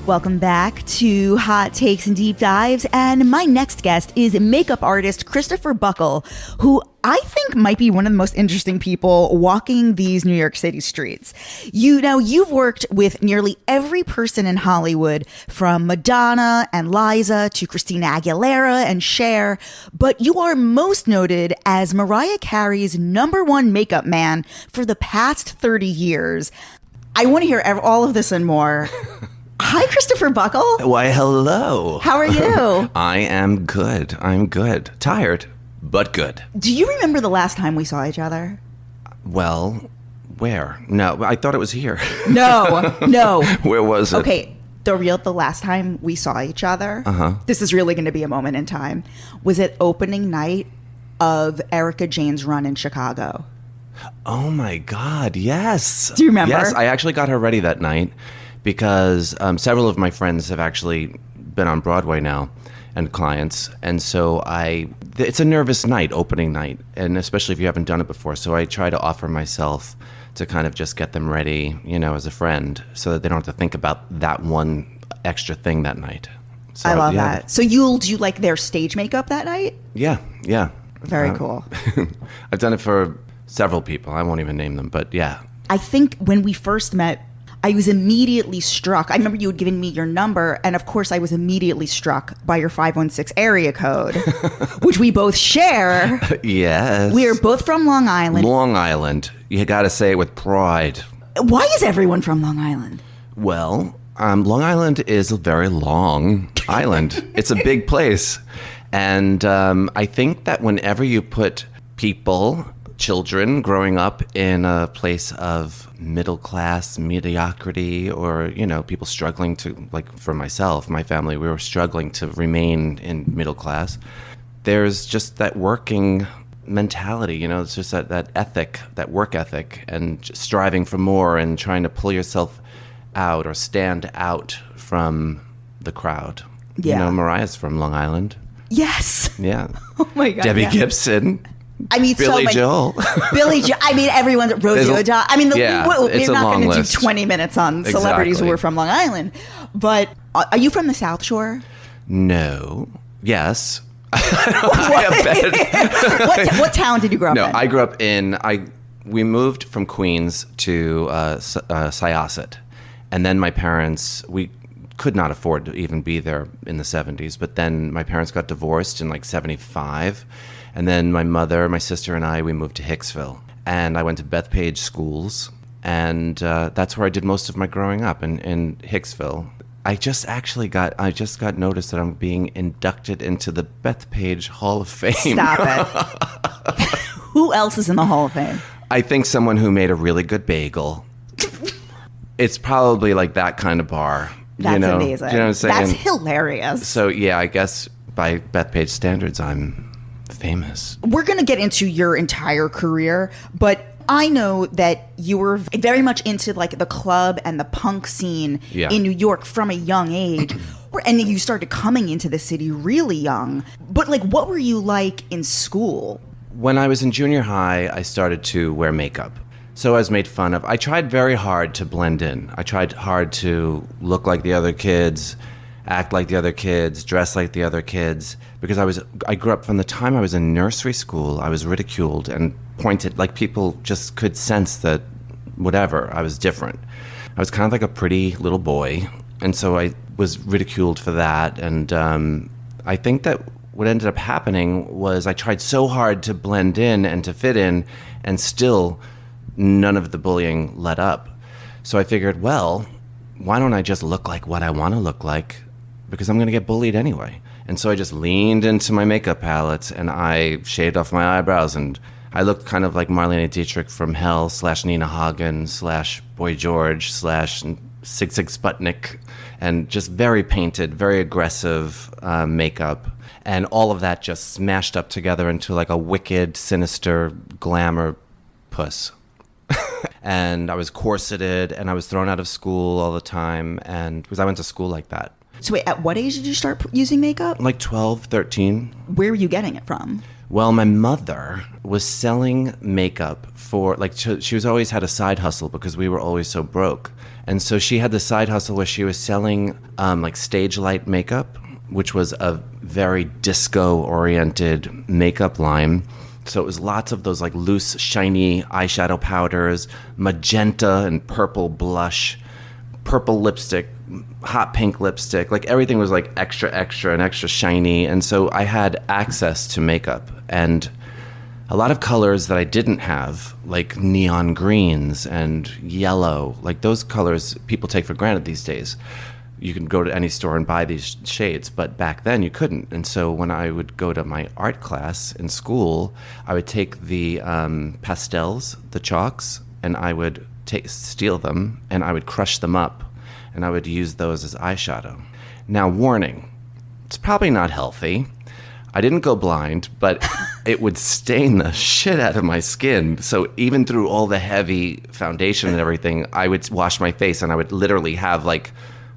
Welcome back to Hot Takes and Deep Dives, and my next guest is makeup artist Kristofer Buckle, who I think might be one of the most interesting people walking these New York City streets. You've worked with nearly every person in Hollywood, from Madonna and Liza to Christina Aguilera and Cher, but you are most noted as Mariah Carey's #1 makeup man for the past 30 years. I want to hear all of this and more. Hi, Kristofer Buckle. Why, hello. How are you? I am good. I'm good. Tired, but good. Do you remember the last time we saw each other? Well, where? No, I thought it was here. No. Where was it? Okay, the last time we saw each other, this is really going to be a moment in time, was it opening night of Erika Jayne's run in Chicago. Oh my God, yes. Do you remember? Yes, I actually got her ready that night because several of my friends have actually been on Broadway now and clients. And so it's a nervous night, opening night, and especially if you haven't done it before. So I try to offer myself to kind of just get them ready, as a friend, so that they don't have to think about that one extra thing that night. So, I love that. So you'll do like their stage makeup that night? Yeah. Very cool. I've done it for several people. I won't even name them, but yeah. I think when we first met, I was immediately struck. I remember you had given me your number, and of course I was immediately struck by your 516 area code, which we both share. Yes. We are both from Long Island. Long Island. You got to say it with pride. Why is everyone from Long Island? Well, Long Island is a very long island. It's a big place. And I think that whenever you put children growing up in a place of middle class mediocrity, or people struggling to, like for myself, my family, we were struggling to remain in middle class, there's just that working mentality, it's just that ethic, that work ethic, and just striving for more and trying to pull yourself out or stand out from the crowd. Yeah. Mariah's from Long Island. Yes. Yeah. Oh my God. Debbie Gibson. I mean, Billy Joel. Billy Joel. I mean, everyone. Rosie O'Donnell. I mean, we're not going to do 20 minutes on celebrities who are from Long Island. But are you from the South Shore? No. Yes. What town did you grow up in? No, I grew up we moved from Queens to Syosset. And then my parents, we could not afford to even be there in the 70s. But then my parents got divorced in like 75. And then my mother, my sister, and we moved to Hicksville. And I went to Bethpage schools. And that's where I did most of my growing up, in Hicksville. I just got notice that I'm being inducted into the Bethpage Hall of Fame. Stop it. Who else is in the Hall of Fame? I think someone who made a really good bagel. It's probably like that kind of bar. That's amazing. You know what I'm saying? That's hilarious. So, yeah, I guess by Bethpage standards, I'm famous. We're going to get into your entire career, but I know that you were very much into like the club and the punk scene in New York from a young age. And you started coming into the city really young. But like, what were you like in school? When I was in junior high, I started to wear makeup. So I was made fun of. I tried very hard to blend in. I tried hard to look like the other kids, act like the other kids, dress like the other kids, because I grew up from the time I was in nursery school. I was ridiculed and pointed, like people just could sense that whatever, I was different. I was kind of like a pretty little boy, and so I was ridiculed for that. And I think that what ended up happening was I tried so hard to blend in and to fit in, and still none of the bullying let up. So I figured, well, why don't I just look like what I want to look like, because I'm going to get bullied anyway. And so I just leaned into my makeup palette, and I shaved off my eyebrows, and I looked kind of like Marlene Dietrich from Hell / Nina Hagen / Boy George / Sig Sig Sputnik, and just very painted, very aggressive makeup. And all of that just smashed up together into like a wicked, sinister glamour puss. And I was corseted, and I was thrown out of school all the time, and because I went to school like that. So wait, at what age did you start using makeup? Like 12, 13. Where were you getting it from? Well, my mother was selling makeup for, like, she was always had a side hustle because we were always so broke. And so she had the side hustle where she was selling like stage light makeup, which was a very disco-oriented makeup line. So it was lots of those like loose, shiny eyeshadow powders, magenta and purple blush, purple lipstick, hot pink lipstick. Like everything was like extra, extra and extra shiny. And so I had access to makeup and a lot of colors that I didn't have, like neon greens and yellow. Like those colors people take for granted these days. You can go to any store and buy these shades, but back then you couldn't. And so when I would go to my art class in school, I would take the pastels, the chalks, and I would steal them and I would crush them up and I would use those as eyeshadow. Now, warning, it's probably not healthy. I didn't go blind, but it would stain the shit out of my skin. So even through all the heavy foundation and everything, I would wash my face and I would literally have like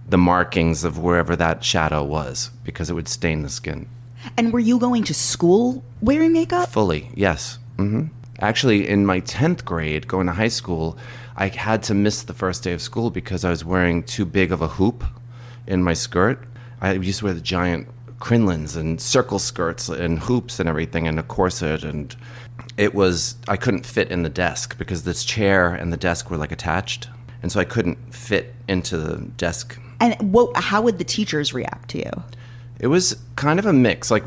the markings of wherever that shadow was because it would stain the skin. And were you going to school wearing makeup? Fully, yes. Actually, in my 10th grade, going to high school, I had to miss the first day of school because I was wearing too big of a hoop in my skirt. I used to wear the giant crinolines and circle skirts and hoops and everything and a corset, and I couldn't fit in the desk because this chair and the desk were like attached, and so I couldn't fit into the desk. And how would the teachers react to you? It was kind of a mix. Like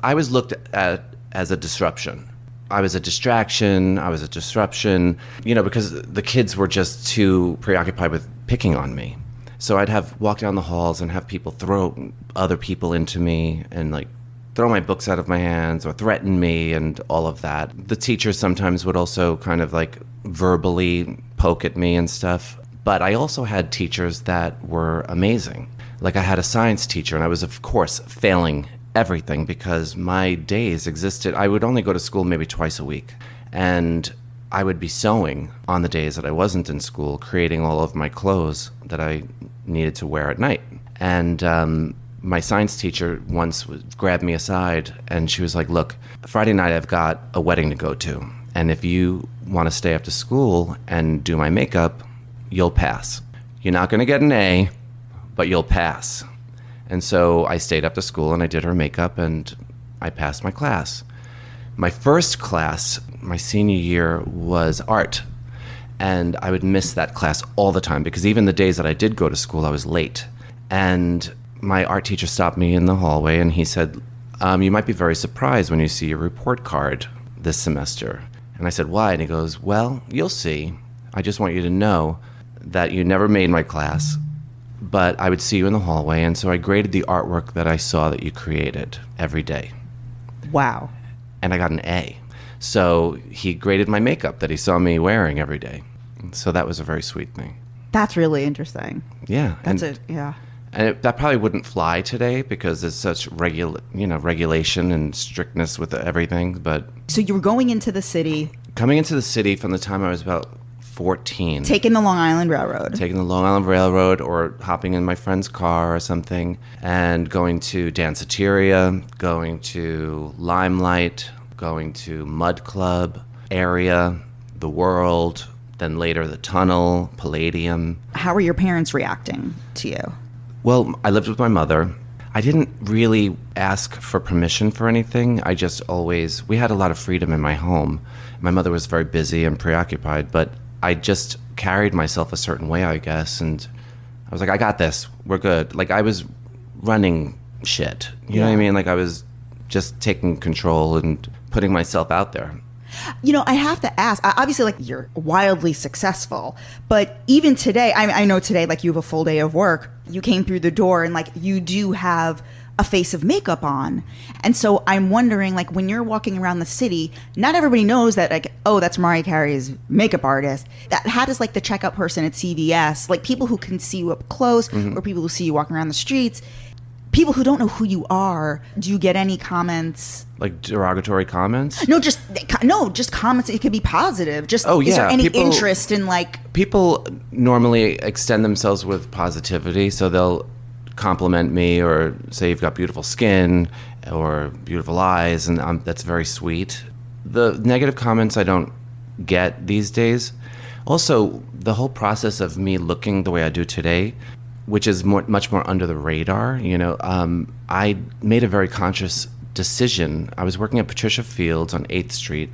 I was looked at as a disruption. I was a distraction. I was a disruption, because the kids were just too preoccupied with picking on me. So I'd walk down the halls and have people throw other people into me and like throw my books out of my hands or threaten me and all of that. The teachers sometimes would also kind of like verbally poke at me and stuff. But I also had teachers that were amazing. Like I had a science teacher and I was, of course, failing everything because my days existed. I would only go to school maybe twice a week. And I would be sewing on the days that I wasn't in school, creating all of my clothes that I needed to wear at night. And my science teacher once grabbed me aside and she was like, look, Friday night I've got a wedding to go to. And if you want to stay after school and do my makeup, you'll pass. You're not going to get an A, but you'll pass. And so I stayed up to school and I did her makeup and I passed my class. My first class, my senior year, was art. And I would miss that class all the time because even the days that I did go to school, I was late. And my art teacher stopped me in the hallway and he said, you might be very surprised when you see your report card this semester. And I said, why? And he goes, well, you'll see. I just want you to know that you never made my class, but I would see you in the hallway. And so I graded the artwork that I saw that you created every day. Wow. And I got an A. So he graded my makeup that he saw me wearing every day. So that was a very sweet thing. That's really interesting. Yeah. Yeah. And that probably wouldn't fly today because there's such regulation and strictness with everything. But so you were going into the city. Coming into the city from the time I was about 14. Taking the Long Island Railroad. Taking the Long Island Railroad or hopping in my friend's car or something and going to Danceteria, going to Limelight, going to Mud Club, Area, The World, then later the Tunnel, Palladium. How were your parents reacting to you? Well, I lived with my mother. I didn't really ask for permission for anything. We had a lot of freedom in my home. My mother was very busy and preoccupied, but I just carried myself a certain way, I guess. And I was like, I got this. We're good. Like I was running shit. You know what I mean? Like I was just taking control and putting myself out there. I have to ask, obviously, like, you're wildly successful, but even today, I know today, like, you have a full day of work. You came through the door and, like, you do have a face of makeup on. And so I'm wondering, like, when you're walking around the city, not everybody knows that, like, oh, that's Mariah Carey's makeup artist. How does, like, the checkout person at CVS, like, people who can see you up close or people who see you walking around the streets, people who don't know who you are, do you get any comments? Like derogatory comments? No, just comments. It could be positive. Just, is there any interest in, like... People normally extend themselves with positivity, so they'll compliment me or say you've got beautiful skin or beautiful eyes, and that's very sweet. The negative comments I don't get these days. Also, the whole process of me looking the way I do today, which is much more under the radar, I made a very conscious decision. I was working at Patricia Fields on 8th Street,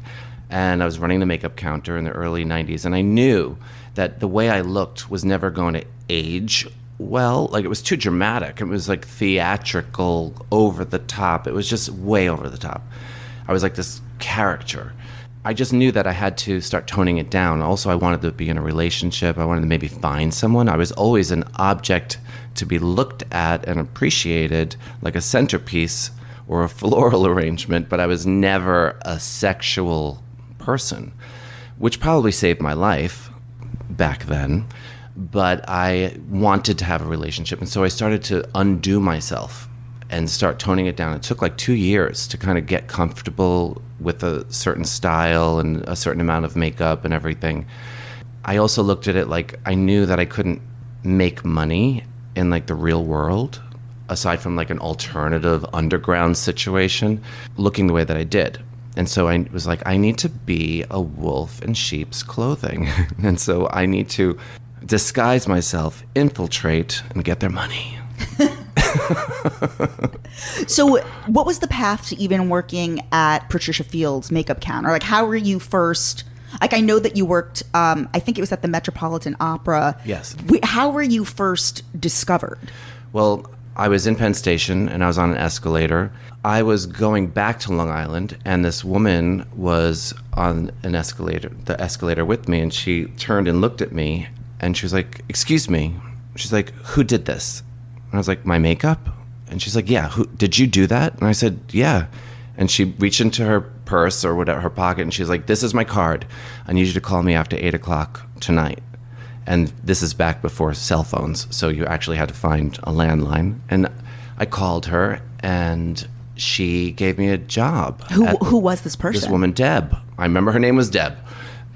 and I was running the makeup counter in the early 90s, and I knew that the way I looked was never going to age well. Like, it was too dramatic. It was like theatrical, over the top. It was just way over the top. I was like this character. I just knew that I had to start toning it down. Also, I wanted to be in a relationship. I wanted to maybe find someone. I was always an object to be looked at and appreciated, like a centerpiece or a floral arrangement, but I was never a sexual person, which probably saved my life back then. But I wanted to have a relationship, and so I started to undo myself and start toning it down. It took like 2 years to kind of get comfortable with a certain style and a certain amount of makeup and everything. I also looked at it like I knew that I couldn't make money in like the real world, aside from like an alternative underground situation, looking the way that I did. And so I was like, I need to be a wolf in sheep's clothing. And so I need to disguise myself, infiltrate, and get their money. So what was the path to even working at Patricia Fields' makeup counter? Like, how were you first? Like, I know that you worked, I think it was at the Metropolitan Opera. Yes. How were you first discovered? Well, I was in Penn Station, and I was on an escalator. I was going back to Long Island, and this woman was on the escalator with me, and she turned and looked at me, and she was like, "Excuse me." She's like, "Who did this?" And I was like, "My makeup?" And she's like, "Yeah, did you do that?" And I said, "Yeah." And she reached into her purse or whatever, her pocket, and she's like, "This is my card. I need you to call me after 8 o'clock tonight." And this is back before cell phones, so you actually had to find a landline. And I called her, and she gave me a job. Who was this person? This woman, Deb. I remember her name was Deb.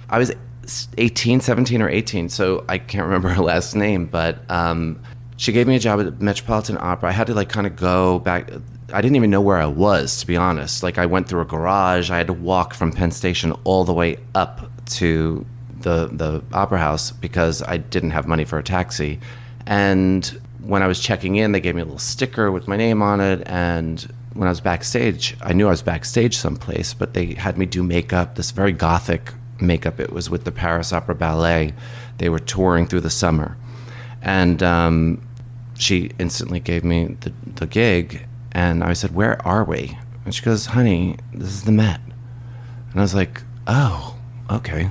I was 17 or 18, so I can't remember her last name, but she gave me a job at the Metropolitan Opera. I had to like kind of go back. I didn't even know where I was, to be honest. Like, I went through a garage. I had to walk from Penn Station all the way up to the Opera House because I didn't have money for a taxi. And when I was checking in, they gave me a little sticker with my name on it. And when I was backstage, I knew I was backstage someplace, but they had me do makeup, this very gothic makeup. It was with the Paris Opera Ballet. They were touring through the summer. And she instantly gave me the gig. And I said, "Where are we?" And she goes, "Honey, this is the Met." And I was like, "Oh, okay."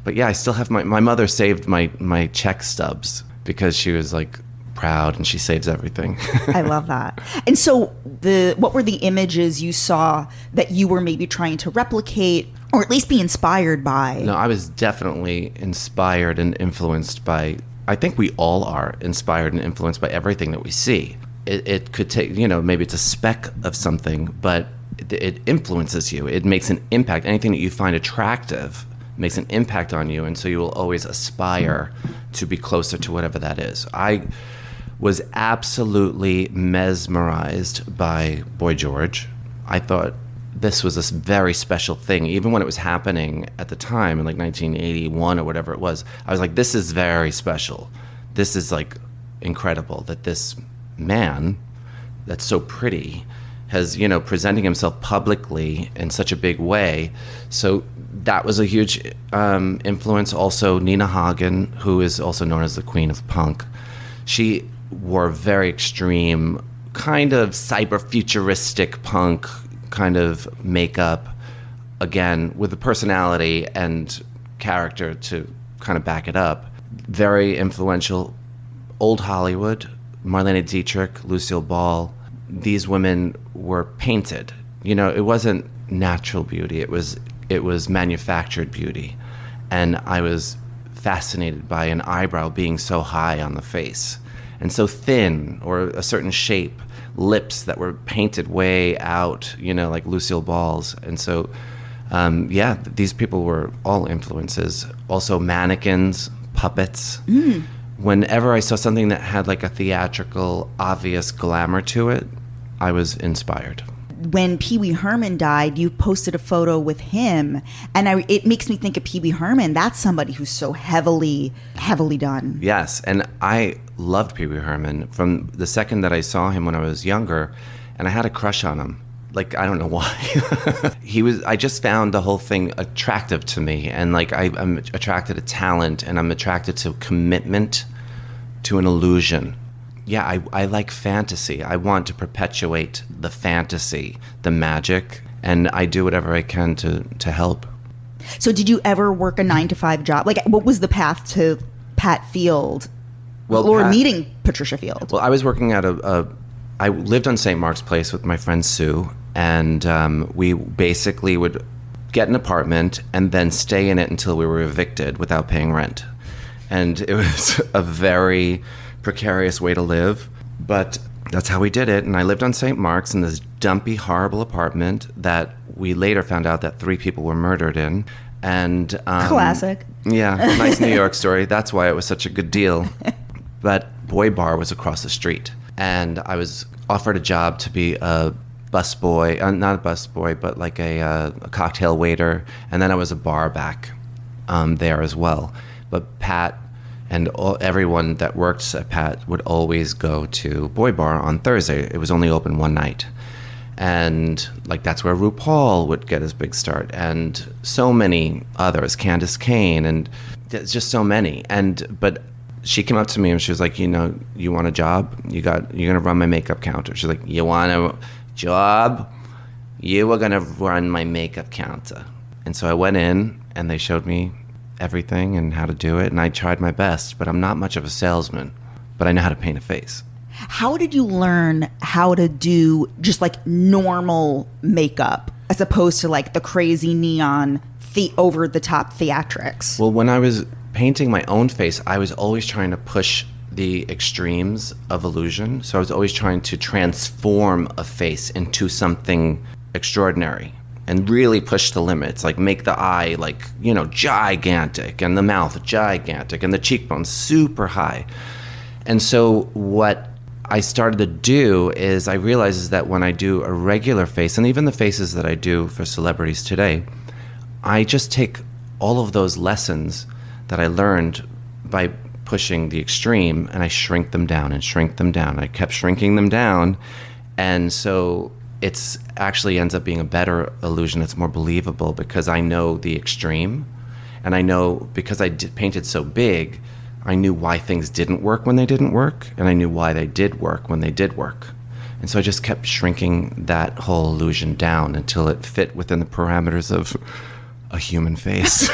But yeah, I still have my mother saved my check stubs because she was like proud, and she saves everything. I love that. And so what were the images you saw that you were maybe trying to replicate or at least be inspired by? No, I was definitely inspired and influenced by, I think we all are inspired and influenced by everything that we see. It could take, maybe it's a speck of something, but it influences you. It makes an impact. Anything that you find attractive makes an impact on you, and so you will always aspire to be closer to whatever that is. I was absolutely mesmerized by Boy George. I thought this was a very special thing, even when it was happening at the time in like 1981 or whatever it was. I was like, this is very special. This is like incredible that this man that's so pretty has, presenting himself publicly in such a big way. So that was a huge influence. Also, Nina Hagen, who is also known as the Queen of Punk. She wore very extreme, kind of cyber-futuristic punk kind of makeup, again, with the personality and character to kind of back it up. Very influential. Old Hollywood, Marlene Dietrich, Lucille Ball. These women were painted. It wasn't natural beauty. It was manufactured beauty. And I was fascinated by an eyebrow being so high on the face and so thin, or a certain shape, lips that were painted way out, like Lucille Ball's. And so, these people were all influences. Also mannequins, puppets. Whenever I saw something that had like a theatrical, obvious glamour to it, I was inspired. when Pee Wee Herman died, you posted a photo with him, and it makes me think of Pee Wee Herman. That's somebody who's so heavily done. Yes, and I loved Pee Wee Herman from the second that I saw him when I was younger, and I had a crush on him. Like, I don't know why. I just found the whole thing attractive to me, and like I'm attracted to talent, and I'm attracted to commitment to an illusion. Yeah, I like fantasy. I want to perpetuate the fantasy, the magic, and I do whatever I can to help. So did you ever work a 9-to-5 job? Like, what was the path to Pat Field meeting Patricia Field? Well, I was working at I lived on St. Mark's Place with my friend Sue, and we basically would get an apartment and then stay in it until we were evicted without paying rent. And it was a very precarious way to live, but that's how we did it. And I lived on St. Mark's in this dumpy, horrible apartment that we later found out that 3 people were murdered in. And classic. Yeah, nice New York story. That's why it was such a good deal. But Boy Bar was across the street, and I was offered a job to be a busboy, not a busboy, but like a cocktail waiter, and then I was a bar back there as well. But Pat and everyone that worked at Pat would always go to Boy Bar on Thursday. It was only open one night. And like that's where RuPaul would get his big start, and so many others, Candace Kane, and there's just so many. But she came up to me and she was like, you want a job? You're gonna run my makeup counter. She's like, you want a job? You were gonna run my makeup counter. And so I went in, and they showed me everything and how to do it, and I tried my best, but I'm not much of a salesman, but I know how to paint a face. How did you learn how to do just like normal makeup as opposed to like the crazy neon over the top theatrics? Well, when I was painting my own face, I was always trying to push the extremes of illusion. So I was always trying to transform a face into something extraordinary and really push the limits, like make the eye like, gigantic, and the mouth gigantic, and the cheekbones super high. And so what I started to do is I realized is that when I do a regular face, and even the faces that I do for celebrities today, I just take all of those lessons that I learned by pushing the extreme, and I shrink them down and shrink them down. I kept shrinking them down, and so it's actually ends up being a better illusion. It's more believable because I know the extreme, and I know because I painted so big, I knew why things didn't work when they didn't work, and I knew why they did work when they did work. And so I just kept shrinking that whole illusion down until it fit within the parameters of a human face.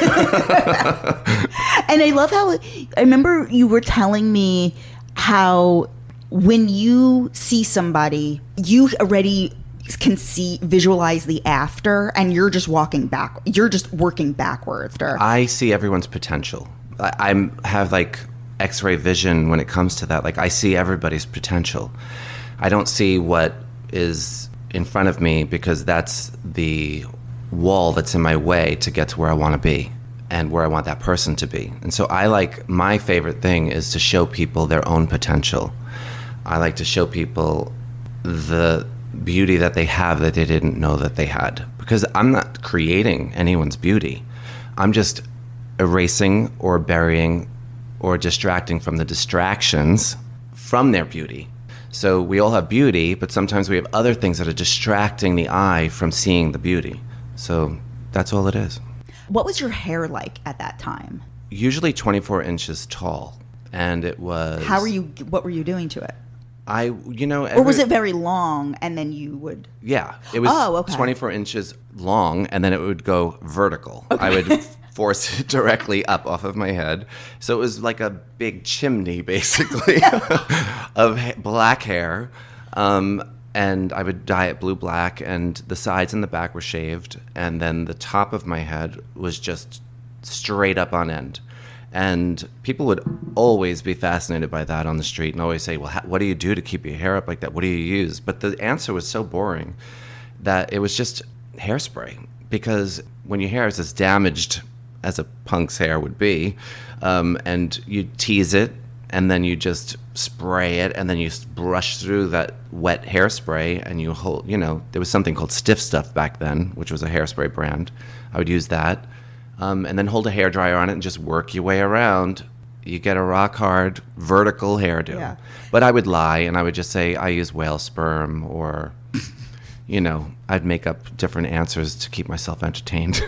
And I love how, I remember you were telling me how when you see somebody, you already can visualize the after, and you're just working backwards. I see everyone's potential. I have like X-ray vision when it comes to that. Like I see everybody's potential. I don't see what is in front of me because that's the wall that's in my way to get to where I want to be and where I want that person to be. And so my favorite thing is to show people their own potential. I like to show people the beauty that they have that they didn't know that they had, because I'm not creating anyone's beauty. I'm just erasing or burying or distracting from the distractions from their beauty. So we all have beauty, but sometimes we have other things that are distracting the eye from seeing the beauty. So that's all it is. What was your hair like at that time? Usually 24 inches tall. And it was... what were you doing to it? Or was it very long and then you would... Yeah. It was 24 inches long and then it would go vertical. Okay. I would force it directly up off of my head. So it was like a big chimney, basically, of black hair. And I would dye it blue-black, and the sides and the back were shaved, and then the top of my head was just straight up on end. And people would always be fascinated by that on the street and always say, well, what do you do to keep your hair up like that? What do you use? But the answer was so boring that it was just hairspray, because when your hair is as damaged as a punk's hair would be, and you tease it and then you just spray it, and then you brush through that wet hairspray, and you hold, there was something called Stiff Stuff back then, which was a hairspray brand. I would use that. And then hold a hairdryer on it and just work your way around. You get a rock hard vertical hairdo. Yeah. But I would lie, and I would just say I use whale sperm, or, I'd make up different answers to keep myself entertained.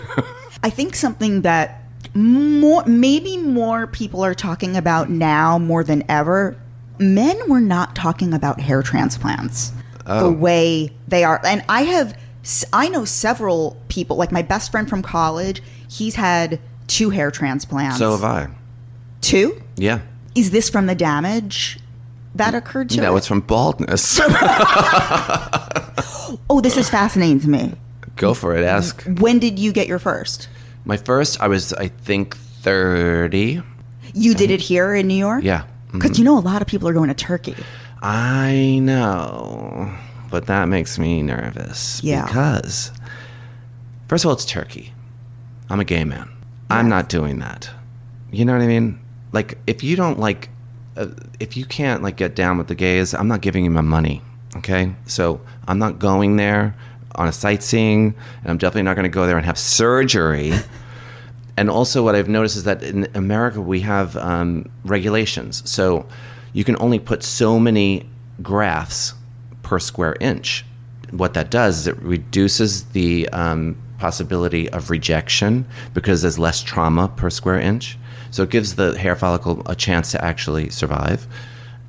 I think something that maybe more people are talking about now more than ever, men were not talking about hair transplants the way they are. And I know several people, like my best friend from college, he's had 2 hair transplants. So have I. 2? Yeah. Is this from the damage that occurred to No, it? it's from baldness. Oh, this is fascinating to me. Go for it. Ask. When did you get your first? My first, I was, I think, 30. You did it here in New York? Yeah. Because a lot of people are going to Turkey. I know. But that makes me nervous. Yeah. Because, first of all, it's Turkey. I'm a gay man. I'm not doing that. You know what I mean? Like, if you don't if you can't get down with the gays, I'm not giving you my money. Okay? So I'm not going there on a sightseeing, and I'm definitely not going to go there and have surgery. And also what I've noticed is that in America we have regulations. So you can only put so many grafts per square inch. What that does is it reduces the possibility of rejection because there's less trauma per square inch. So it gives the hair follicle a chance to actually survive.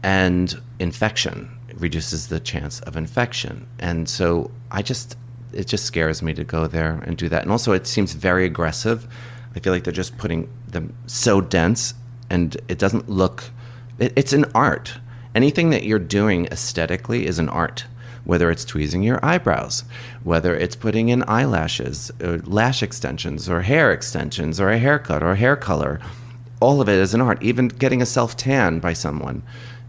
And infection, it reduces the chance of infection. And so it just scares me to go there and do that. And also it seems very aggressive. I feel like they're just putting them so dense, and it doesn't look, it's an art. Anything that you're doing aesthetically is an art, whether it's tweezing your eyebrows, whether it's putting in eyelashes, or lash extensions, or hair extensions, or a haircut, or hair color. All of it is an art. Even getting a self-tan by someone,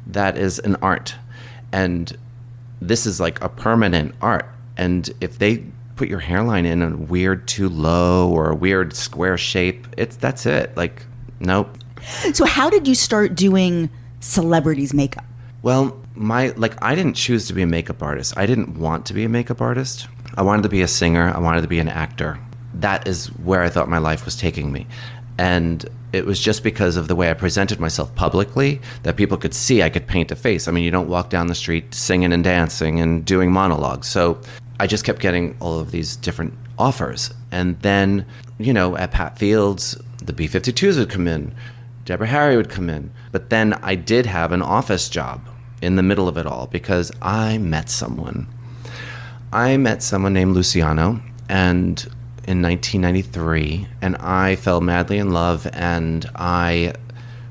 that is an art. And this is like a permanent art. And if they put your hairline in a weird too low or a weird square shape, that's it. Like, nope. So how did you start doing celebrities' makeup? Well, I didn't choose to be a makeup artist. I didn't want to be a makeup artist. I wanted to be a singer. I wanted to be an actor. That is where I thought my life was taking me. And it was just because of the way I presented myself publicly that people could see I could paint a face. I mean, you don't walk down the street singing and dancing and doing monologues. So I just kept getting all of these different offers. And then, at Pat Field's, the B-52s would come in. Deborah Harry would come in. But then I did have an office job in the middle of it all because I met someone. I met someone named Luciano, and in 1993, and I fell madly in love, and I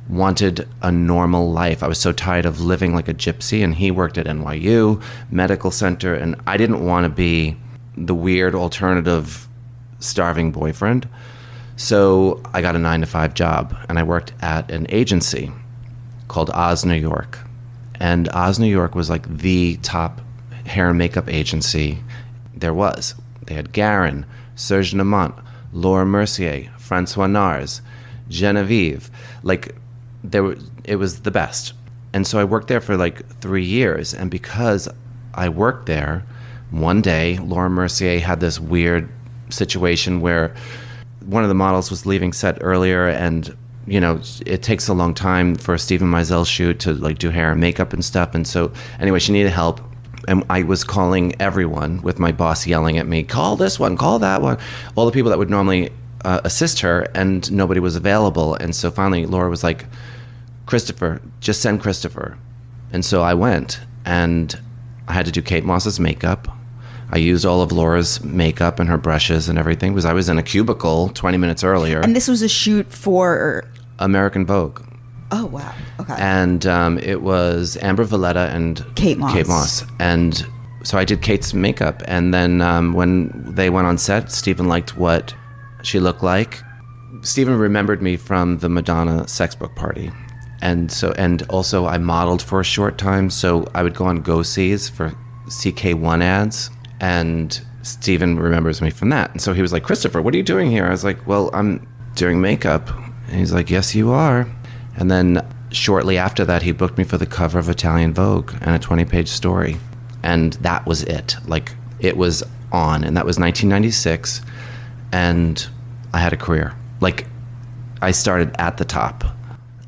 wanted a normal life. I was so tired of living like a gypsy, and he worked at NYU Medical Center, and I didn't want to be the weird alternative starving boyfriend. So I got a 9-to-5 job, and I worked at an agency called Oz New York. And Oz New York was like the top hair and makeup agency there was. They had Garin, Serge Namont, Laura Mercier, Francois Nars, Genevieve. It was the best. And so I worked there for 3 years. And because I worked there, one day Laura Mercier had this weird situation where one of the models was leaving set earlier, and it takes a long time for a Steven Meisel shoot to do hair and makeup and stuff. And so anyway, she needed help. And I was calling everyone with my boss yelling at me, call this one, call that one, all the people that would normally assist her, and nobody was available. And so finally Laura was like, Kristofer, just send Kristofer. And so I went, and I had to do Kate Moss's makeup. I used all of Laura's makeup and her brushes and everything because I was in a cubicle 20 minutes earlier. And this was a shoot for American Vogue. Oh, wow. Okay. And it was Amber Valletta and Kate Moss. And so I did Kate's makeup. And then when they went on set, Steven liked what she looked like. Steven remembered me from the Madonna sex book party. And also I modeled for a short time. So I would go on Go-Sees for CK1 ads. And Steven remembers me from that. And so he was like, Kristofer, what are you doing here? I was like, well, I'm doing makeup. And he's like, yes, you are. And then shortly after that, he booked me for the cover of Italian Vogue and a 20-page story. And that was it. Like, it was on. And that was 1996. And I had a career. Like, I started at the top.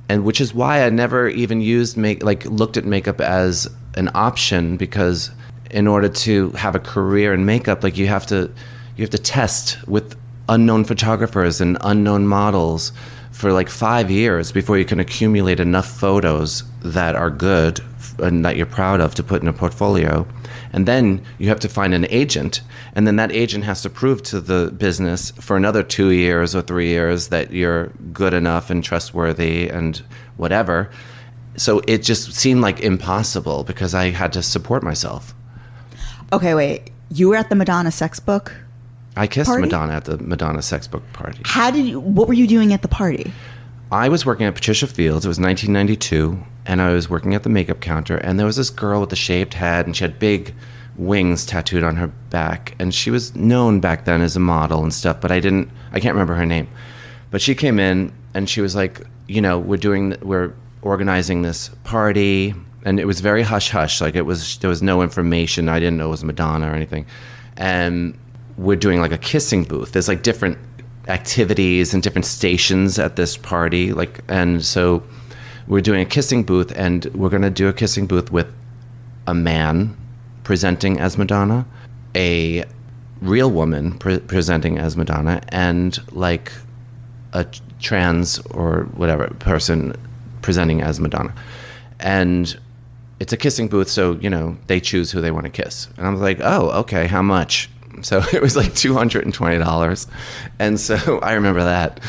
And which is why I never even looked at makeup as an option, because in order to have a career in makeup, like, you have to test with unknown photographers and unknown models for like 5 years before you can accumulate enough photos that are good and that you're proud of to put in a portfolio. And then you have to find an agent, and then that agent has to prove to the business for another 2 years or 3 years that you're good enough and trustworthy and whatever. So it just seemed like impossible because I had to support myself. Okay, wait. You were at the Madonna sex book I kissed party? Madonna at the Madonna sex book party. What were you doing at the party? I was working at Patricia Fields. It was 1992, and I was working at the makeup counter, and there was this girl with a shaved head, and she had big wings tattooed on her back, and she was known back then as a model and stuff, but I can't remember her name. But she came in, and she was like, we're organizing this party, and it was very hush-hush. Like, there was no information. I didn't know it was Madonna or anything. And we're doing like a kissing booth. There's like different activities and different stations at this party. And so we're doing a kissing booth, and we're going to do a kissing booth with a man presenting as Madonna, a real woman presenting as Madonna, and like a trans or whatever person presenting as Madonna. And it's a kissing booth, so, they choose who they want to kiss. And I was like, oh, okay, how much? So it was like $220. And so I remember that.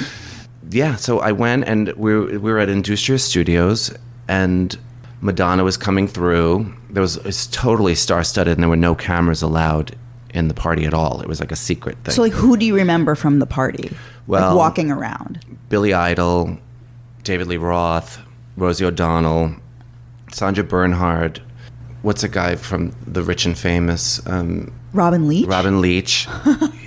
Yeah, so I went, and we were at Industrious Studios, and Madonna was coming through. It's totally star-studded, and there were no cameras allowed in the party at all. It was like a secret thing. So, like, who do you remember from the party? Well, like, walking around. Billy Idol, David Lee Roth, Rosie O'Donnell, Sandra Bernhard. What's a guy from The Rich and Famous? Robin Leach? Robin Leach,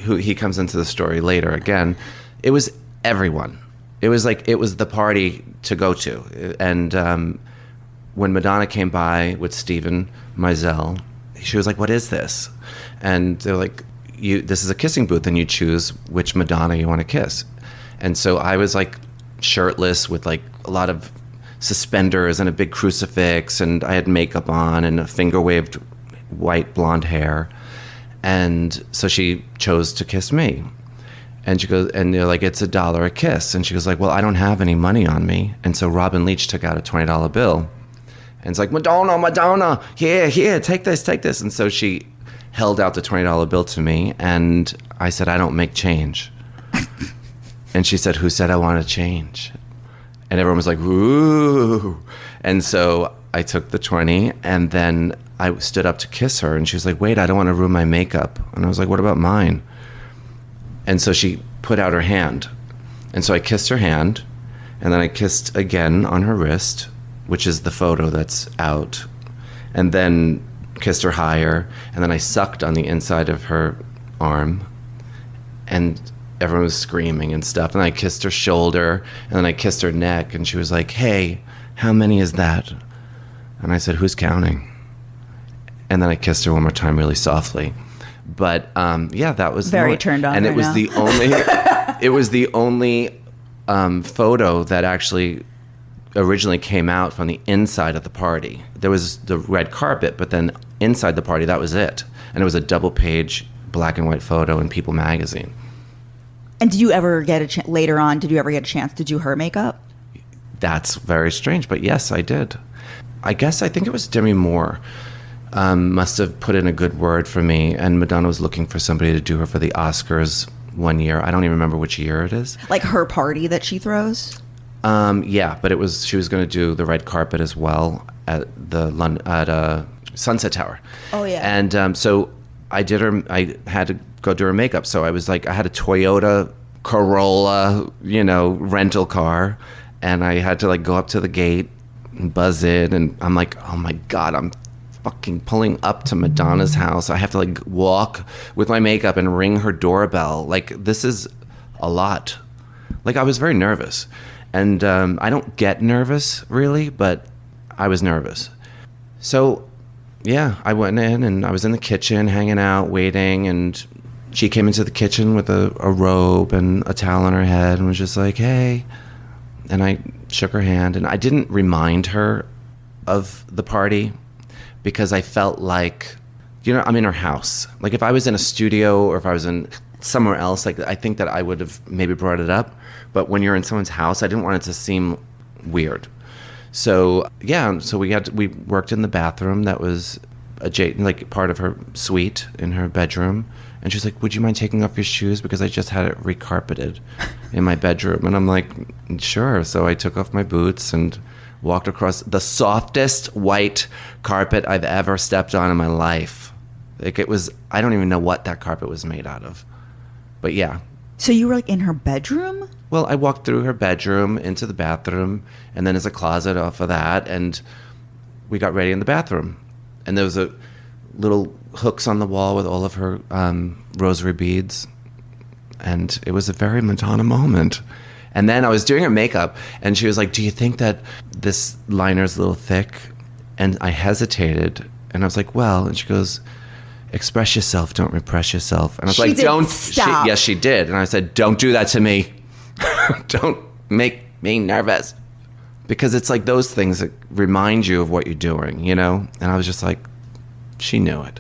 who he comes into the story later again. It was everyone. It was the party to go to. And when Madonna came by with Steven Meisel, she was like, what is this? And they're like, this is a kissing booth, and you choose which Madonna you want to kiss. And so I was like shirtless with like a lot of suspenders and a big crucifix, and I had makeup on and a finger-waved white blonde hair. And so she chose to kiss me. And she goes, and they're like, it's $1 a kiss. And she goes like, well, I don't have any money on me. And so Robin Leach took out a $20 bill. And it's like, Madonna, here, take this. And so she held out the $20 bill to me, and I said, I don't make change. And she said, who said I want to change? And everyone was like, ooh. And so I took the 20, and then I stood up to kiss her, and she was like, wait, I don't want to ruin my makeup. And I was like, what about mine? And so she put out her hand. And so I kissed her hand, and then I kissed again on her wrist, which is the photo that's out, and then kissed her higher, and then I sucked on the inside of her arm, and everyone was screaming and stuff, and I kissed her shoulder, and then I kissed her neck, and she was like, hey, how many is that? And I said, who's counting? And then I kissed her one more time really softly. But yeah, that was very turned on. And right it was now. the only it was the only photo that actually originally came out from the inside of the party. There was the red carpet, but then inside the party, that was it. And it was a double-page black and white photo in People magazine. And did you ever get later on, did you ever get a chance to do her makeup? That's very strange, but yes, I did. I think it was Demi Moore must have put in a good word for me, and Madonna was looking for somebody to do her for the Oscars one year. I don't even remember which year it is. Like her party that she throws? Yeah, but she was going to do the red carpet as well at Sunset Tower. Oh yeah. And so I had to go do her makeup. So I was like, I had a Toyota Corolla, rental car, and I had to like go up to the gate and buzz it, and I'm like, oh my God, I'm fucking pulling up to Madonna's house. I have to like walk with my makeup and ring her doorbell. Like, this is a lot. Like, I was very nervous. And I don't get nervous, really, but I was nervous. So, yeah, I went in and I was in the kitchen hanging out, waiting, and she came into the kitchen with a robe and a towel on her head and was just like, hey. And I shook her hand, and I didn't remind her of the party because I felt like, I'm in her house. Like if I was in a studio or if I was in somewhere else, like I think that I would have maybe brought it up. But when you're in someone's house, I didn't want it to seem weird. So yeah, so we worked in the bathroom that was like part of her suite in her bedroom. And she's like, would you mind taking off your shoes? Because I just had it recarpeted in my bedroom. And I'm like, sure. So I took off my boots and walked across the softest white carpet I've ever stepped on in my life. Like it was, I don't even know what that carpet was made out of. But yeah. So you were like in her bedroom? Well, I walked through her bedroom into the bathroom, and then there's a closet off of that, and we got ready in the bathroom. And there was a little hooks on the wall with all of her rosary beads, and it was a very Madonna moment. And then I was doing her makeup, and she was like, do you think that this liner's a little thick? And I hesitated, and I was like, well, and she goes, express yourself, don't repress yourself. And I was like, don't stop. Yes, she did. And I said, don't do that to me. Don't make me nervous. Because it's like those things that remind you of what you're doing, And I was just like, she knew it.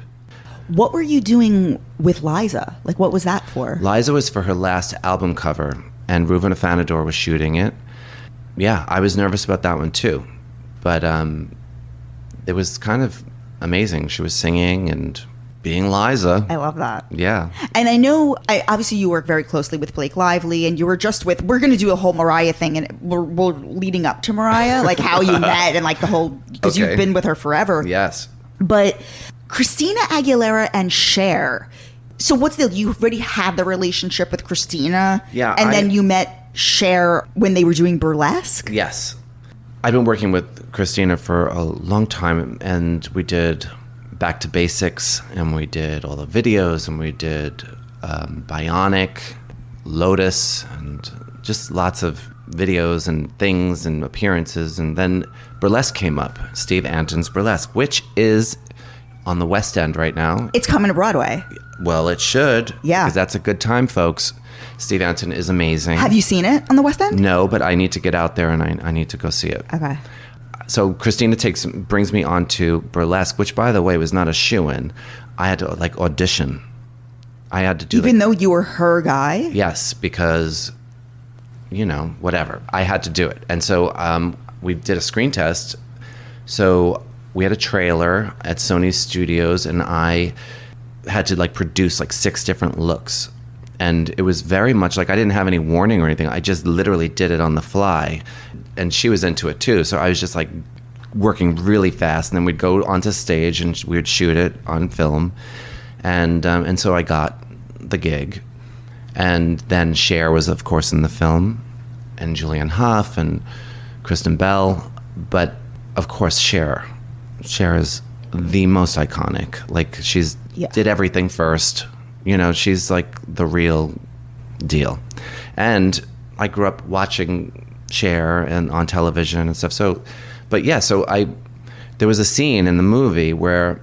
What were you doing with Liza? Like, what was that for? Liza was for her last album cover, and Reuven Afanador was shooting it. Yeah, I was nervous about that one too. But it was kind of amazing. She was singing and being Liza. I love that. Yeah. And I know, obviously you work very closely with Blake Lively, and you were just we're going to do a whole Mariah thing, and we're leading up to Mariah, like how you met and like the whole, because you've been with her forever. Yes. But Christina Aguilera and Cher. So what's you already had the relationship with Christina? Yeah. And then you met Cher when they were doing Burlesque? Yes. I've been working with Christina for a long time, and we did Back to Basics, and we did all the videos, and we did Bionic, Lotus, and just lots of videos and things and appearances. And then Burlesque came up, Steve Anton's Burlesque, which is on the West End right now. It's coming to Broadway. Well, it should. Yeah. Because that's a good time, folks. Steve Anton is amazing. Have you seen it on the West End? No, but I need to get out there, and I need to go see it. Okay. So Christina brings me on to Burlesque, which, by the way, was not a shoo-in. I had to audition. I had to do even though you were her guy. Yes, because whatever. I had to do it, and so we did a screen test. So we had a trailer at Sony Studios, and I had to produce 6 different looks, and it was very much like I didn't have any warning or anything. I just literally did it on the fly. And she was into it too, so I was just working really fast, and then we'd go onto stage and we would shoot it on film, and so I got the gig, and then Cher was of course in the film, and Julianne Hough and Kristen Bell, but of course Cher is the most iconic. She's did everything first, she's the real deal, and I grew up watching Cher and on television and stuff. So there was a scene in the movie where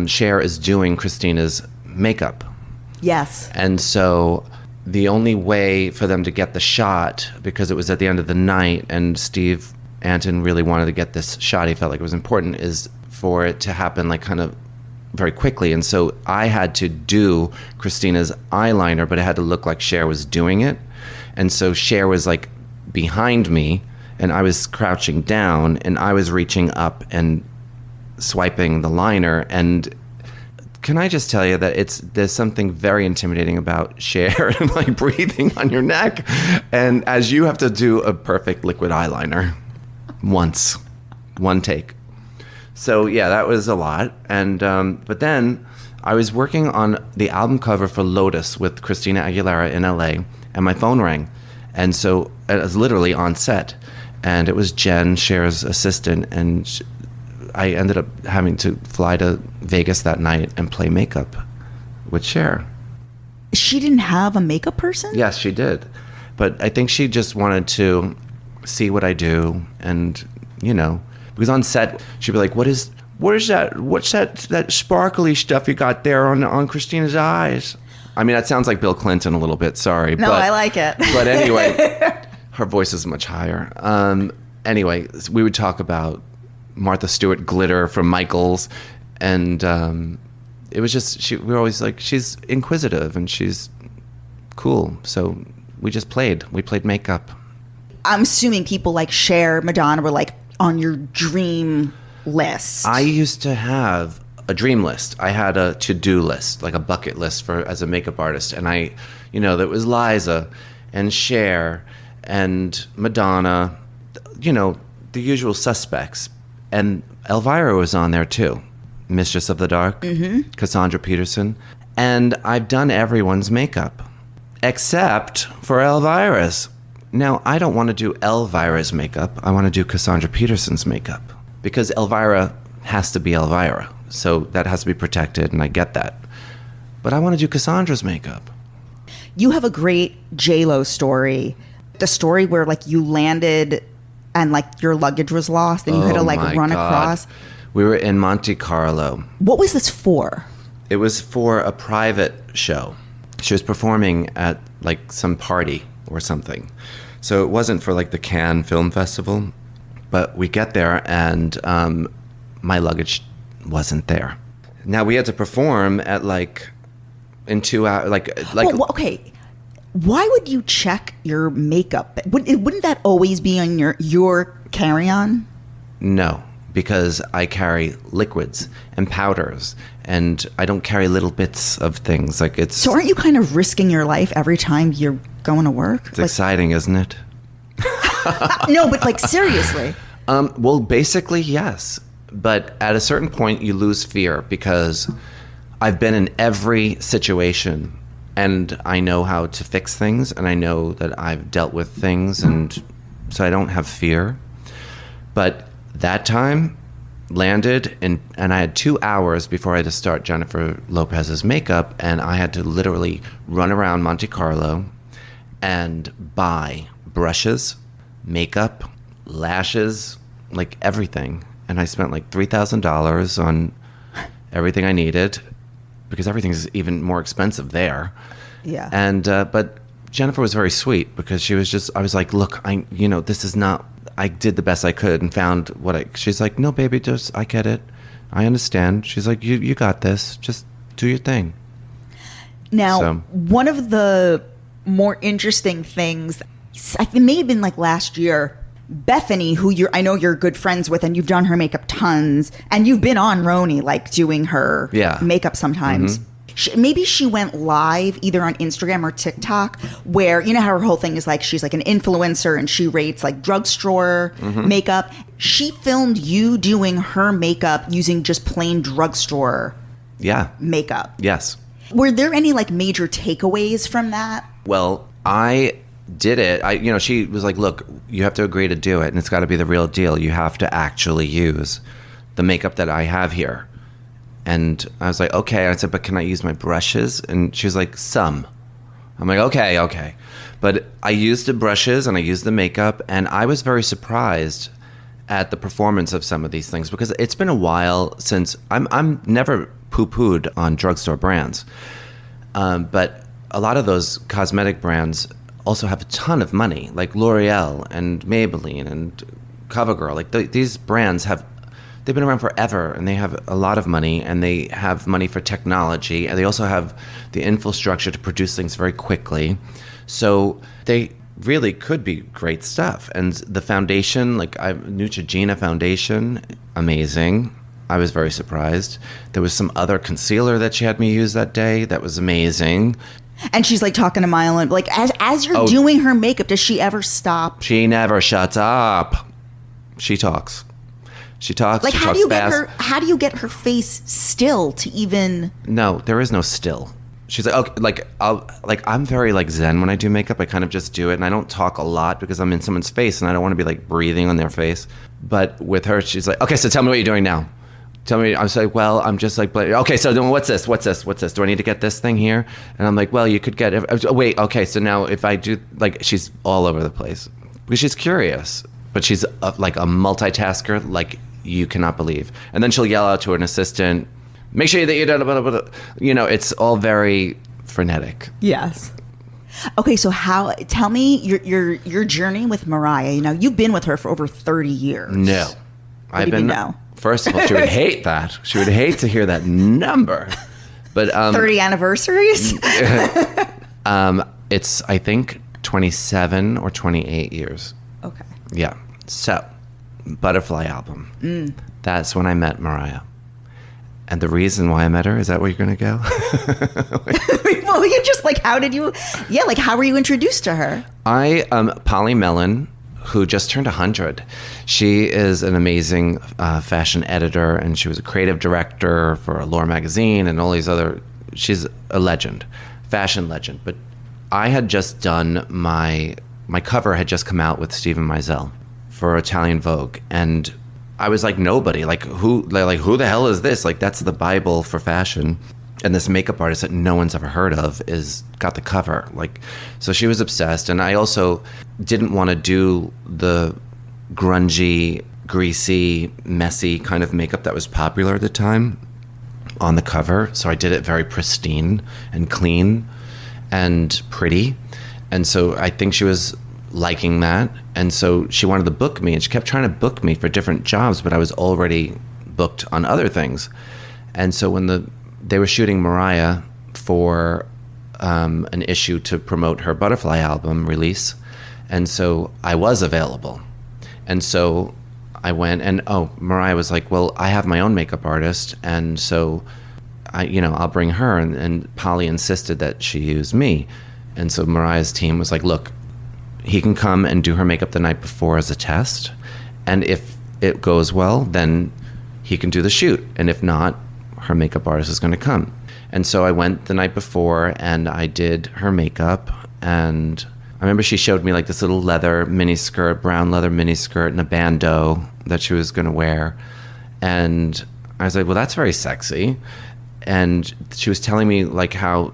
Cher is doing Christina's makeup. Yes. And so the only way for them to get the shot, because it was at the end of the night and Steve Anton really wanted to get this shot, he felt like it was important, is for it to happen kind of very quickly. And so I had to do Christina's eyeliner, but it had to look like Cher was doing it. And so Cher was behind me, and I was crouching down, and I was reaching up and swiping the liner. And can I just tell you that there's something very intimidating about Cher and breathing on your neck, and as you have to do a perfect liquid eyeliner one take. So yeah, that was a lot. And but then I was working on the album cover for Lotus with Christina Aguilera in LA, and my phone rang. And so it was literally on set, and it was Jen, Cher's assistant, and I ended up having to fly to Vegas that night and play makeup with Cher. She didn't have a makeup person? Yes, she did. But I think she just wanted to see what I do, and because on set she'd be like, what is that? What's that sparkly stuff you got there on Christina's eyes? I mean, that sounds like Bill Clinton a little bit. Sorry, no, I like it. But anyway, her voice is much higher. Anyway, we would talk about Martha Stewart glitter from Michaels, and it was just we were always like, she's inquisitive and she's cool, so we played makeup. I'm assuming people like Cher, Madonna were like on your dream list. I used to have a dream list. I had a to-do list, like a bucket list as a makeup artist, and that was Liza and Cher and Madonna, the usual suspects, and Elvira was on there too, Mistress of the Dark, Cassandra Peterson, and I've done everyone's makeup except for Elvira's. Now, I don't want to do Elvira's makeup. I want to do Cassandra Peterson's makeup because Elvira has to be Elvira. So that has to be protected, and I get that. But I want to do Cassandra's makeup. You have a great J-Lo story. The story where, like, you landed and, like, your luggage was lost and you had to, like, run across. We were in Monte Carlo. What was this for? It was for a private show. She was performing at, like, some party or something. So it wasn't for, like, the Cannes Film Festival. But we get there, and my luggage wasn't there. Now, we had to perform at, like, in 2 hours. Well, okay. Why would you check your makeup? Wouldn't that always be on your carry-on? No, because I carry liquids and powders, and I don't carry little bits of things. Like, it's... So aren't you kind of risking your life every time you're going to work? It's exciting, isn't it? No, but, like, seriously. Well, basically, yes. But at a certain point, you lose fear because I've been in every situation, and I know how to fix things, and I know that I've dealt with things, and so I don't have fear. But that time landed, and I had 2 hours before I had to start Jennifer Lopez's makeup, and I had to literally run around Monte Carlo and buy brushes, makeup, lashes, like everything. And I spent like $3,000 on everything I needed because everything's even more expensive there. Yeah. And but Jennifer was very sweet because she was just, I was like, look, this is not, I did the best I could and found she's like, no, baby, I get it. I understand. She's like, you got this. Just do your thing. Now, one of the more interesting things, I think it may have been like last year, Bethenny, who I know you're good friends with, and you've done her makeup tons, and you've been on Roni, like, doing her makeup sometimes. Mm-hmm. Maybe she went live either on Instagram or TikTok, where, you know how her whole thing is like, she's like an influencer and she rates like drugstore makeup. She filmed you doing her makeup using just plain drugstore makeup. Yes. Were there any like major takeaways from that? Well, I did it. She was like, look, you have to agree to do it, and it's got to be the real deal. You have to actually use the makeup that I have here. And I was like, okay. I said, but can I use my brushes? And she was like, some. I'm like, okay. But I used the brushes and I used the makeup, and I was very surprised at the performance of some of these things because it's been a while since I'm never poo-pooed on drugstore brands. But a lot of those cosmetic brands also have a ton of money, like L'Oreal and Maybelline and CoverGirl. Like these brands they've been around forever, and they have a lot of money, and they have money for technology, and they also have the infrastructure to produce things very quickly. So they really could be great stuff. And the foundation, like Neutrogena foundation, amazing. I was very surprised. There was some other concealer that she had me use that day that was amazing. And she's like talking to Milo, like as you're doing her makeup, does she ever stop? She never shuts up. She talks. Like, how do you get her face still to even? No, there is no still. She's like, okay, I'm very like Zen when I do makeup. I kind of just do it, and I don't talk a lot because I'm in someone's face, and I don't want to be like breathing on their face. But with her, she's like, okay, so tell me what you're doing now. Tell me. I was like, well, I'm just like, okay, so then what's this? Do I need to get this thing here? And I'm like, well, you could get it. Wait, okay, so now if I do, like, she's all over the place. because she's curious, but she's like a multitasker like you cannot believe. And then she'll yell out to an assistant, make sure that you don't, blah, blah, blah. You know, it's all very frenetic. Yes. Okay, so tell me your journey with Mariah. You know, you've been with her for over 30 years. No. I've been now. First of all, she would hate that. She would hate to hear that number. But 30 anniversaries? It's I think 27 or 28 years. Okay. Yeah. So, Butterfly album. That's when I met Mariah. And the reason why I met her, is that where you're going to go? Well, you just like, how were you introduced to her? Polly Mellon, who just turned 100. She is an amazing fashion editor, and she was a creative director for Allure magazine and all these other, she's a legend, fashion legend. But I had just done my cover had just come out with Stephen Meisel for Italian Vogue, and I was like nobody, like who the hell is this? Like that's the Bible for fashion. And this makeup artist that no one's ever heard of got the cover. Like, so she was obsessed. And I also didn't want to do the grungy, greasy, messy kind of makeup that was popular at the time on the cover. So I did it very pristine and clean and pretty. And so I think she was liking that. And so she wanted to book me, and she kept trying to book me for different jobs, but I was already booked on other things. And so when they were shooting Mariah for an issue to promote her Butterfly album release, and so I was available. And so I went, and Mariah was like, well, I have my own makeup artist, and so I'll bring her. And Polly insisted that she use me. And so Mariah's team was like, look, he can come and do her makeup the night before as a test, and if it goes well, then he can do the shoot, and if not, her makeup artist is going to come. And so I went the night before and I did her makeup, and I remember she showed me like this little leather miniskirt, brown leather miniskirt, and a bandeau that she was going to wear, and I was like, well, that's very sexy. And she was telling me like how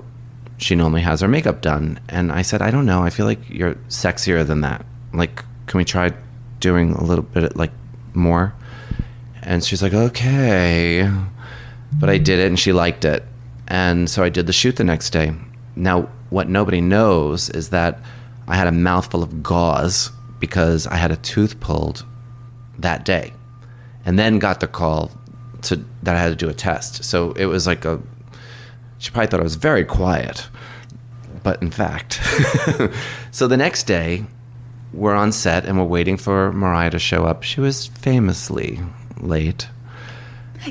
she normally has her makeup done. And I said, I don't know. I feel like you're sexier than that. Like, can we try doing a little bit like more? And she's like, okay. But I did it and she liked it. And so I did the shoot the next day. Now, what nobody knows is that I had a mouthful of gauze because I had a tooth pulled that day, and then got the call that I had to do a test. So it was like she probably thought I was very quiet, but in fact. So the next day, we're on set and we're waiting for Mariah to show up. She was famously late.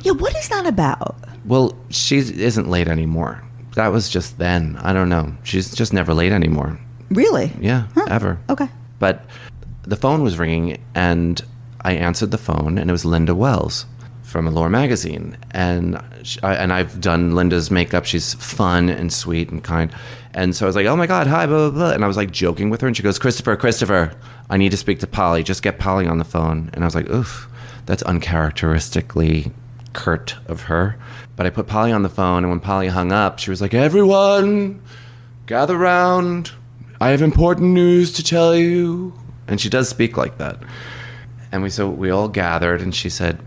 Yeah, what is that about? Well, she isn't late anymore. That was just then. I don't know. She's just never late anymore. Really? Yeah, ever. Okay. But the phone was ringing, and I answered the phone, and it was Linda Wells from Allure magazine. And I've done Linda's makeup. She's fun and sweet and kind. And so I was like, oh my God, hi, blah, blah, blah. And I was like joking with her, and she goes, Kristofer, I need to speak to Polly. Just get Polly on the phone. And I was like, oof, that's uncharacteristically curt of her. But I put Polly on the phone, and when Polly hung up, she was like, everyone, gather round. I have important news to tell you. And she does speak like that. And we all gathered, and she said,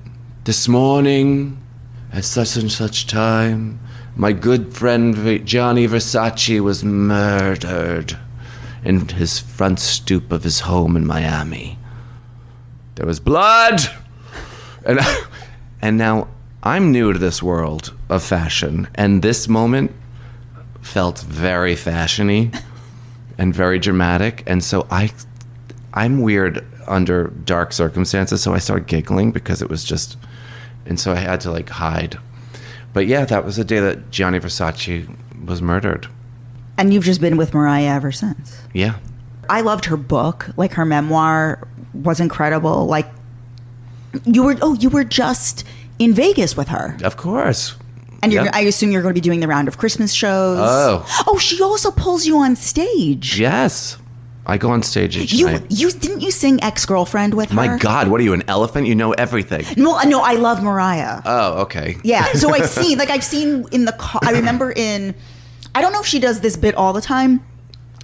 this morning, at such and such time, my good friend Gianni Versace was murdered in his front stoop of his home in Miami. There was blood! And now I'm new to this world of fashion, and this moment felt very fashion-y and very dramatic. And so I'm weird under dark circumstances, so I started giggling because it was just... And so I had to like hide. But yeah, that was the day that Gianni Versace was murdered. And you've just been with Mariah ever since. Yeah. I loved her book. Like, her memoir was incredible. Like, you were just in Vegas with her. Of course. And Yep. I assume you're going to be doing the round of Christmas shows. Oh, she also pulls you on stage. Yes. I go on stage each night. Didn't you sing Ex-Girlfriend with her? My God, what are you, an elephant? You know everything. No, I love Mariah. Oh, okay. Yeah, so I've seen in the car. I remember I don't know if she does this bit all the time,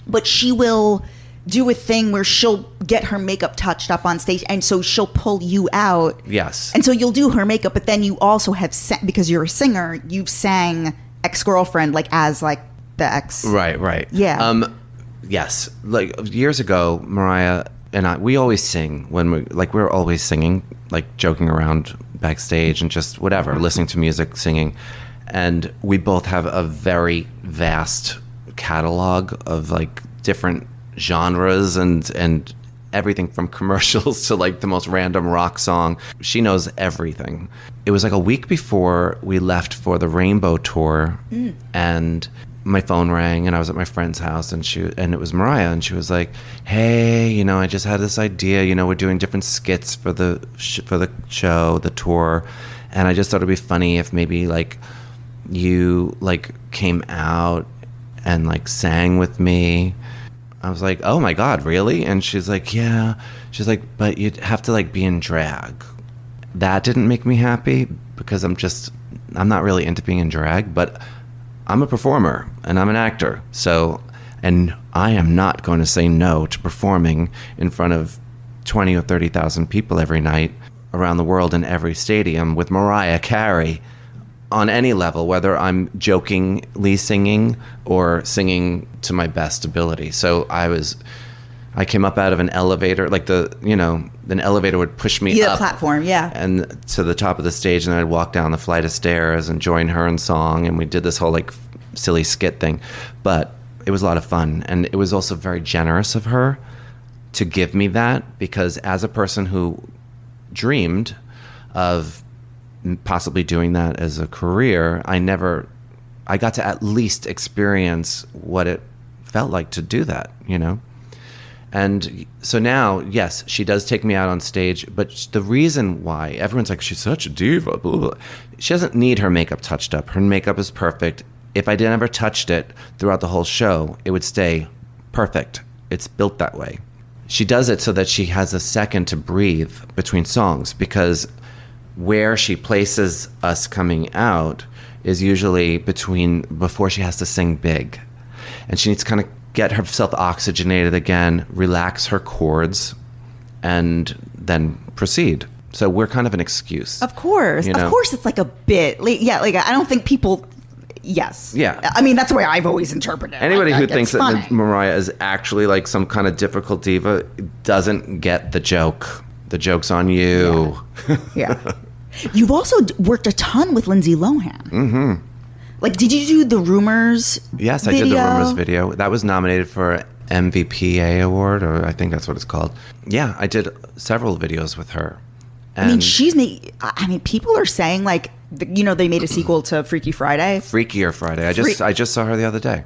but she will do a thing where she'll get her makeup touched up on stage, and so she'll pull you out. Yes. And so you'll do her makeup, but then you also have because you're a singer, you've sang Ex-Girlfriend like as like the ex. Right. Yeah. Yes. Like years ago, Mariah and we always sing when we're always singing, like joking around backstage and just whatever, listening to music, singing. And we both have a very vast catalog of like different genres and everything from commercials to like the most random rock song. She knows everything. It was like a week before we left for the Rainbow Tour, and my phone rang, and I was at my friend's house, and it was Mariah, and she was like, "Hey, I just had this idea. We're doing different skits for the show, the tour, and I just thought it'd be funny if maybe like you like came out and like sang with me." I was like, "Oh my God, really?" And she's like, "Yeah." She's like, "But you'd have to like be in drag." That didn't make me happy because I'm not really into being in drag, but I'm a performer and I'm an actor. So, and I am not going to say no to performing in front of 20 or 30,000 people every night around the world in every stadium with Mariah Carey. On any level, whether I'm jokingly singing or singing to my best ability. So I came up out of an elevator, like an elevator would push me up. Platform, yeah. And to the top of the stage, and I'd walk down the flight of stairs and join her in song, and we did this whole like silly skit thing. But it was a lot of fun, and it was also very generous of her to give me that, because as a person who dreamed of possibly doing that as a career, I got to at least experience what it felt like to do that, And so now, yes, she does take me out on stage, but the reason why everyone's like, she's such a diva, blah, blah, blah. She doesn't need her makeup touched up. Her makeup is perfect. If I never touched it throughout the whole show, it would stay perfect. It's built that way. She does it so that she has a second to breathe between songs, because where she places us coming out is usually before she has to sing big. And she needs to kind of get herself oxygenated again, relax her chords, and then proceed. So we're kind of an excuse. Of course. Of course it's like a bit. I don't think people... Yes. Yeah. I mean, that's the way I've always interpreted it. Anybody who thinks funny. that Mariah is actually like some kind of difficult diva doesn't get the joke. The joke's on you. Yeah. You've also worked a ton with Lindsay Lohan. Mm-hmm. Like, did you do the Rumors Yes, video? I did the Rumors video. That was nominated for MVPA award, or I think that's what it's called. Yeah, I did several videos with her. And I mean, people are saying like, they made a sequel to Freaky Friday. Freakier Friday. I just saw her the other day.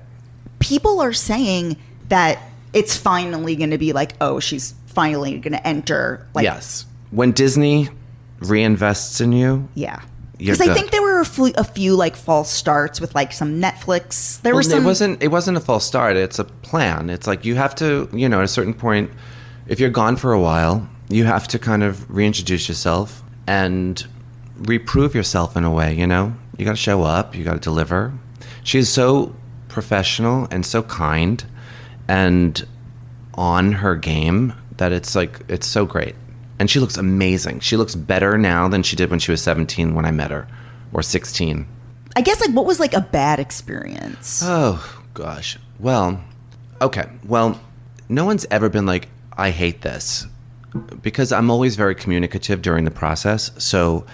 People are saying that it's finally going to be like, oh, she's finally going to enter. Like, yes. When Disney reinvests in you. Yeah. Because I think there were a few like false starts with like some Netflix. It wasn't a false start. It's a plan. It's like you have to, at a certain point, if you're gone for a while, you have to kind of reintroduce yourself and reprove yourself in a way, You got to show up. You got to deliver. She's so professional and so kind and on her game that it's so great. And she looks amazing. She looks better now than she did when she was 17 when I met her, or 16. I guess, like, what was, like, a bad experience? Oh, gosh. Well, okay. Well, no one's ever been like, I hate this. Because I'm always very communicative during the process. So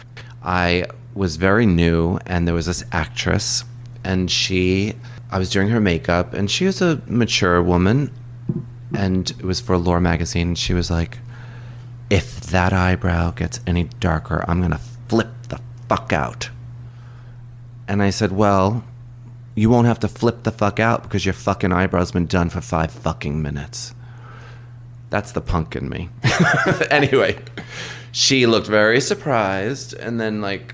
I was very new, and there was this actress, and I was doing her makeup, and she was a mature woman, and it was for Lore magazine, and she was like, if that eyebrow gets any darker, I'm going to flip the fuck out. And I said, well, you won't have to flip the fuck out because your fucking eyebrow's been done for 5 fucking minutes. That's the punk in me. Anyway, she looked very surprised and then like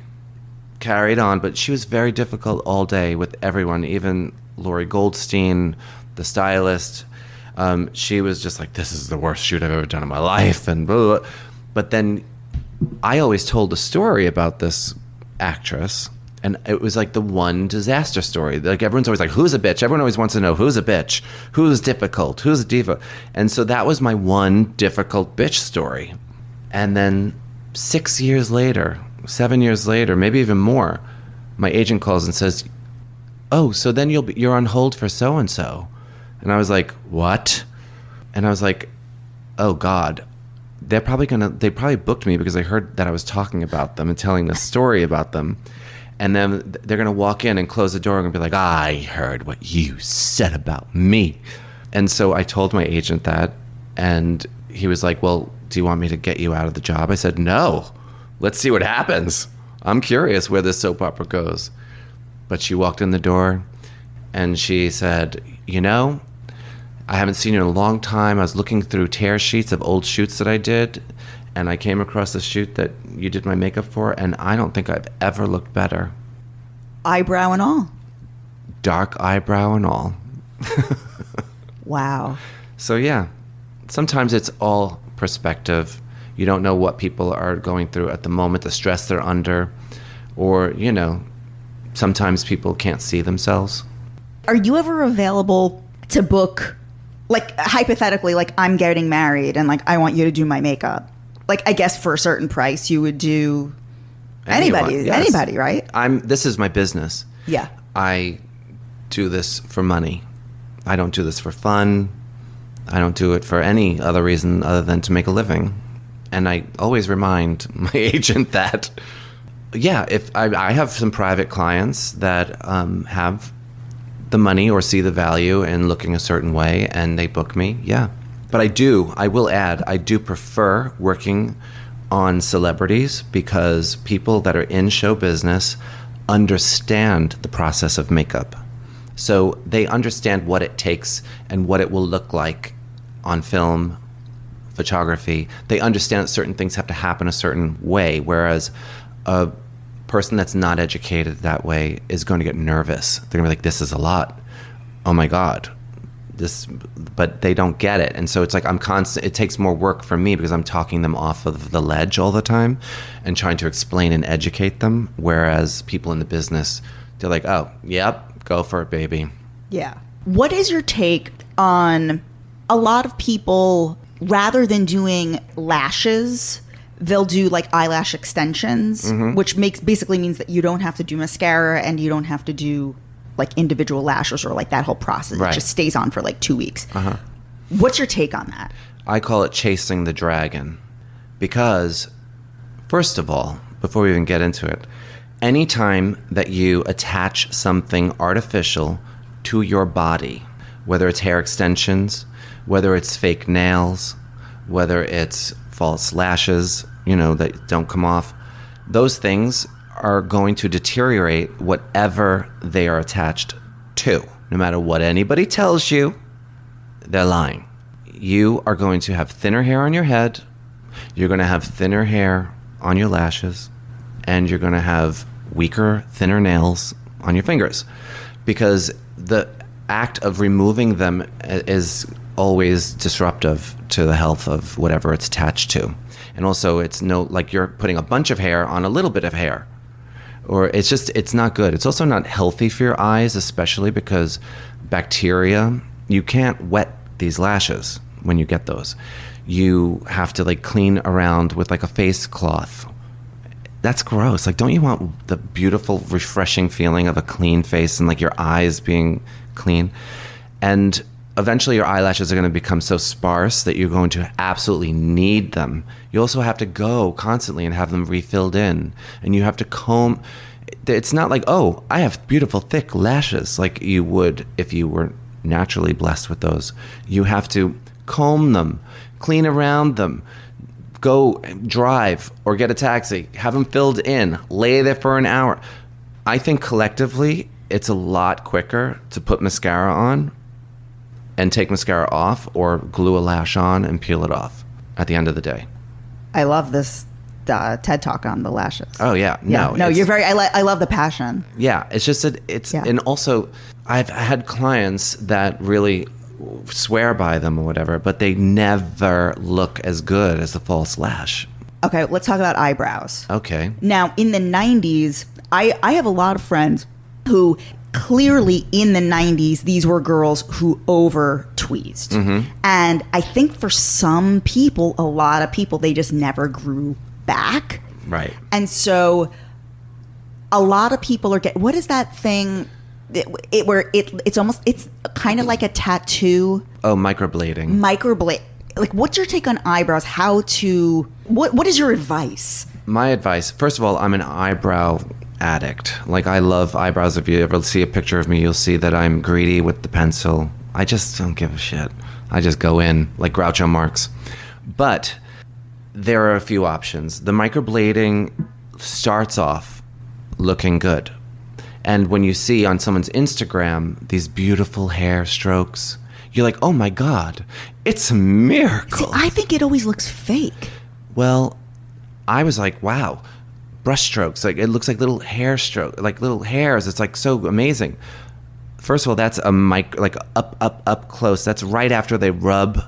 carried on, but she was very difficult all day with everyone, even Lori Goldstein, the stylist. She was just like, this is the worst shoot I've ever done in my life, and blah, blah. But then I always told a story about this actress, And it was like the one disaster story. Like everyone's always like, who's a bitch? Everyone always wants to know who's a bitch, who's difficult, who's a diva. And so that was my one difficult bitch story. And then 6 years later, 7 years later, maybe even more, my agent calls and says, oh, so then you're on hold for so-and-so. And I was like, what? And I was like, oh God, they probably booked me because they heard that I was talking about them and telling the story about them. And then they're going to walk in and close the door and be like, I heard what you said about me. And so I told my agent that, and he was like, well, do you want me to get you out of the job? I said, no, let's see what happens. I'm curious where this soap opera goes. But she walked in the door and she said, you know, I haven't seen you in a long time. I was looking through tear sheets of old shoots that I did, and I came across the shoot that you did my makeup for, and I don't think I've ever looked better. Eyebrow and all. Dark eyebrow and all. Wow. So yeah, sometimes it's all perspective. You don't know what people are going through at the moment, the stress they're under, or, you know, sometimes people can't see themselves. Are you ever available to book, like, hypothetically, like, I'm getting married and, like, I want you to do my makeup? Like, I guess for a certain price, you would do anybody, right? This is my business. Yeah. I do this for money. I don't do this for fun. I don't do it for any other reason other than to make a living. And I always remind my agent that, yeah, if I have some private clients that have the money or see the value in looking a certain way and they book me, yeah. But I will add, I do prefer working on celebrities because people that are in show business understand the process of makeup. So they understand what it takes and what it will look like on film, photography. They understand that certain things have to happen a certain way, whereas a person that's not educated that way is going to get nervous. They're going to be like, this is a lot. Oh my God. But they don't get it. And so it's like it takes more work for me because I'm talking them off of the ledge all the time and trying to explain and educate them. Whereas people in the business, they're like, oh, yep, go for it, baby. Yeah. What is your take on a lot of people, rather than doing lashes, they'll do like eyelash extensions, which basically means that you don't have to do mascara and you don't have to do like individual lashes or like that whole process. Right. It just stays on for like 2 weeks. What's your take on that? I call it chasing the dragon because, first of all, before we even get into it, anytime that you attach something artificial to your body, whether it's hair extensions, whether it's fake nails, whether it's false lashes, you know, that don't come off, those things are going to deteriorate whatever they are attached to. No matter what anybody tells you, they're lying. You are going to have thinner hair on your head, you're going to have thinner hair on your lashes, and you're going to have weaker, thinner nails on your fingers. Because the act of removing them is always disruptive to the health of whatever it's attached to. And also, it's like you're putting a bunch of hair on a little bit of hair. Or it's not good. It's also not healthy for your eyes, especially because bacteria, you can't wet these lashes when you get those. You have to like clean around with like a face cloth. That's gross. Like, don't you want the beautiful, refreshing feeling of a clean face and like your eyes being clean? And eventually your eyelashes are going to become so sparse that you're going to absolutely need them. You also have to go constantly and have them refilled in. And you have to comb. It's not like, oh, I have beautiful, thick lashes like you would if you were naturally blessed with those. You have to comb them, clean around them, go drive or get a taxi, have them filled in, lay there for an hour. I think collectively it's a lot quicker to put mascara on and take mascara off or glue a lash on and peel it off at the end of the day. I love this TED Talk on the lashes. Oh, yeah. No, you're very, I love the passion. Yeah. It's just that and also I've had clients that really swear by them or whatever, but they never look as good as the false lash. Okay. Let's talk about eyebrows. Okay. Now, in the 90s, I have a lot of friends who clearly in the 90s, these were girls who over tweezed. And I think for some people, a lot of people, they just never grew back. Right. And so a lot of people are getting, what is that thing it's kind of like a tattoo? Oh, microblading. Like, what's your take on eyebrows? What is your advice? My advice, first of all, I'm an eyebrow addict. Like, I love eyebrows. If you ever see a picture of me, you'll see that I'm greedy with the pencil. I just don't give a shit. I just go in like Groucho Marx. But there are a few options. The microblading starts off looking good. And when you see on someone's Instagram these beautiful hair strokes, you're like, oh my God, it's a miracle. See, I think it always looks fake. Well, I was like, wow, brush strokes. Like, it looks like little hair stroke, like little hairs. It's like so amazing. First of all, that's like up close. That's right after they rub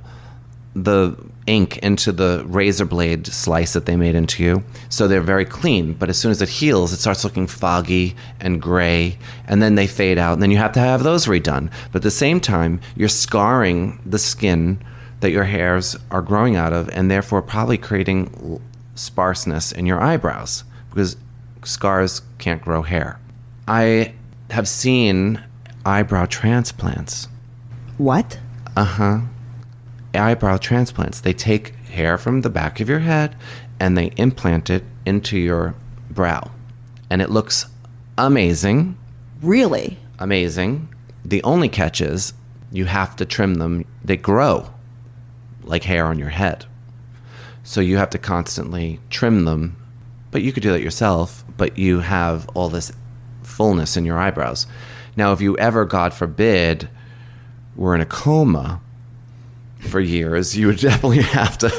the ink into the razor blade slice that they made into you. So they're very clean. But as soon as it heals, it starts looking foggy and gray. And then they fade out. And then you have to have those redone. But at the same time, you're scarring the skin that your hairs are growing out of, and therefore probably creating sparseness in your eyebrows, because scars can't grow hair. I have seen eyebrow transplants. What? Eyebrow transplants. They take hair from the back of your head and they implant it into your brow. And it looks amazing. Really? Amazing. The only catch is you have to trim them. They grow like hair on your head. So you have to constantly trim them. But you could do that yourself, but you have all this fullness in your eyebrows. Now, if you ever, God forbid, were in a coma for years, you would definitely have to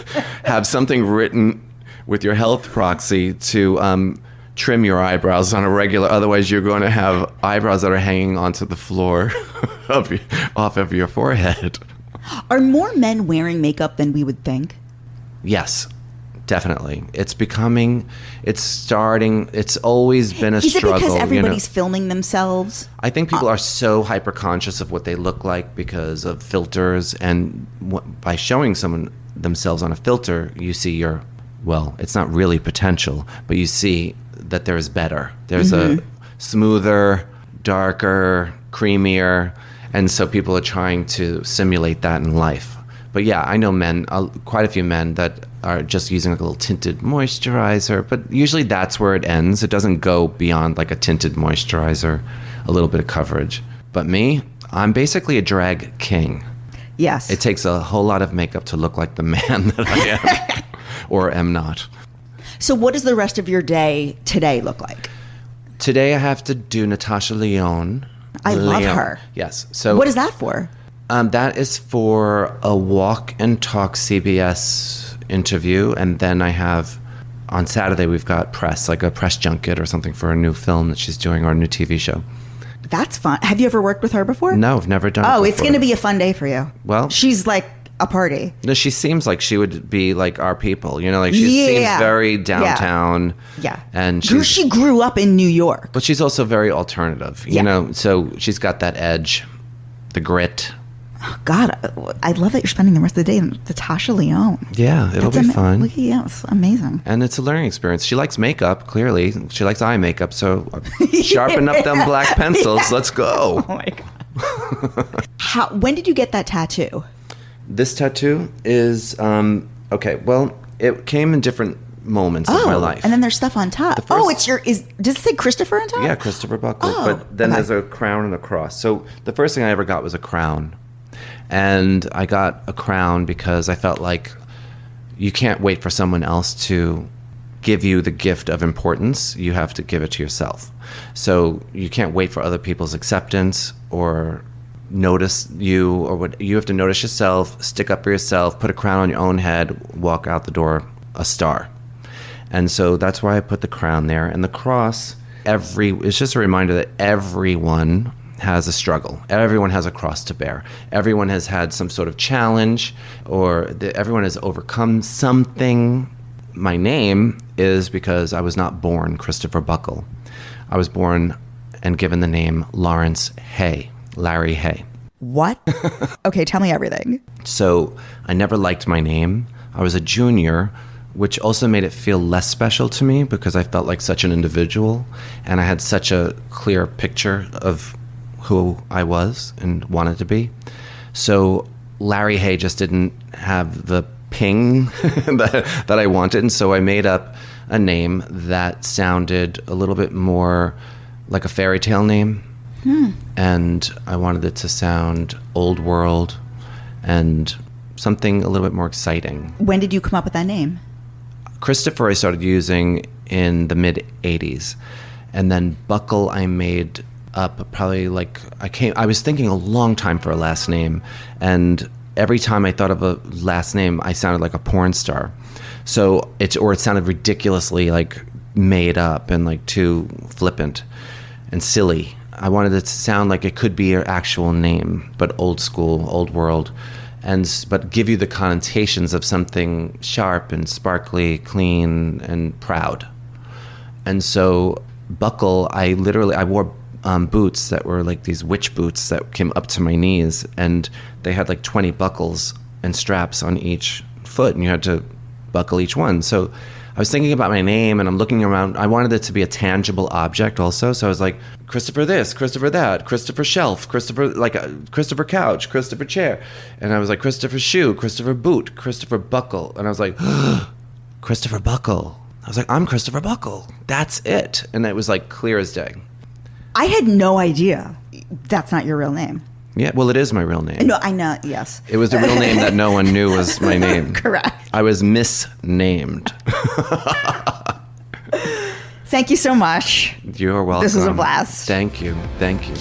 have something written with your health proxy to trim your eyebrows on a regular. Otherwise, you're going to have eyebrows that are hanging onto the floor off of your forehead. Are more men wearing makeup than we would think? Yes, definitely. It's starting. It's always been a struggle. Is it because everybody's filming themselves? I think people are so hyper conscious of what they look like because of filters, and by showing someone themselves on a filter, you see it's not really potential, but you see that there's better. There's a smoother, darker, creamier, and so people are trying to simulate that in life. But yeah, I know men, quite a few men that are just using like a little tinted moisturizer, but usually that's where it ends. It doesn't go beyond like a tinted moisturizer, a little bit of coverage. But me, I'm basically a drag king. Yes. It takes a whole lot of makeup to look like the man that I am or am not. So what does the rest of your day today look like? Today I have to do Natasha Lyonne. I love her. Yes. So what is that for? That is for a Walk and Talk CBS interview, and then I have on Saturday we've got press, like a press junket or something for a new film that she's doing or a new TV show. That's fun. Have you ever worked with her before? No, I've never done it Oh, before. it's going to be a fun day for you. Well, she's like a party. No, she seems like she would be like our people, like she seems very downtown. Yeah. And she grew up in New York. But she's also very alternative, you know, so she's got that edge, the grit. Oh, God, I love that you're spending the rest of the day in Natasha Lyonne. Yeah, it'll be fun. It's amazing. And it's a learning experience. She likes makeup, clearly. She likes eye makeup, so sharpen up them black pencils. Yeah. Let's go. Oh, my God. When did you get that tattoo? This tattoo is, it came in different moments of my life. And then there's stuff on top. Does it say Kristofer on top? Yeah, Kristofer Buckle. But then there's a crown and a cross. So the first thing I ever got was a crown. And I got a crown because I felt like you can't wait for someone else to give you the gift of importance. You have to give it to yourself. So you can't wait for other people's acceptance or notice you, or what you have to notice yourself, stick up for yourself, put a crown on your own head, walk out the door a star. And so that's why I put the crown there. And the cross, it's just a reminder that everyone has a struggle. Everyone has a cross to bear. Everyone has had some sort of challenge, or everyone has overcome something. My name is because I was not born Kristofer Buckle. I was born and given the name Lawrence Hay, Larry Hay. What? Okay, tell me everything. So I never liked my name. I was a junior, which also made it feel less special to me because I felt like such an individual, and I had such a clear picture of who I was and wanted to be. So Larry Hay just didn't have the ping that I wanted, and so I made up a name that sounded a little bit more like a fairy tale name. And I wanted it to sound old world and something a little bit more exciting. When did you come up with that name? Kristofer I started using in the mid 80s. And then Buckle I made up probably like, I was thinking a long time for a last name. And every time I thought of a last name, I sounded like a porn star. So it sounded ridiculously like made up and like too flippant and silly. I wanted it to sound like it could be your actual name, but old school, old world, but give you the connotations of something sharp and sparkly, clean and proud. And so Buckle, I wore boots that were like these witch boots that came up to my knees, and they had like 20 buckles and straps on each foot, and you had to buckle each one. So I was thinking about my name, and I'm looking around. I wanted it to be a tangible object also. So I was like, Kristofer this, Kristofer that, Kristofer shelf, Kristofer couch, Kristofer chair. And I was like, Kristofer shoe, Kristofer boot, Kristofer buckle. And I was like, Kristofer Buckle. I was like, I'm Kristofer Buckle. That's it. And it was like clear as day. I had no idea that's not your real name. Yeah, well, it is my real name. No, I know, yes. It was the real name that no one knew was my name. Correct. I was misnamed. Thank you so much. You're welcome. This was a blast. Thank you. Thank you.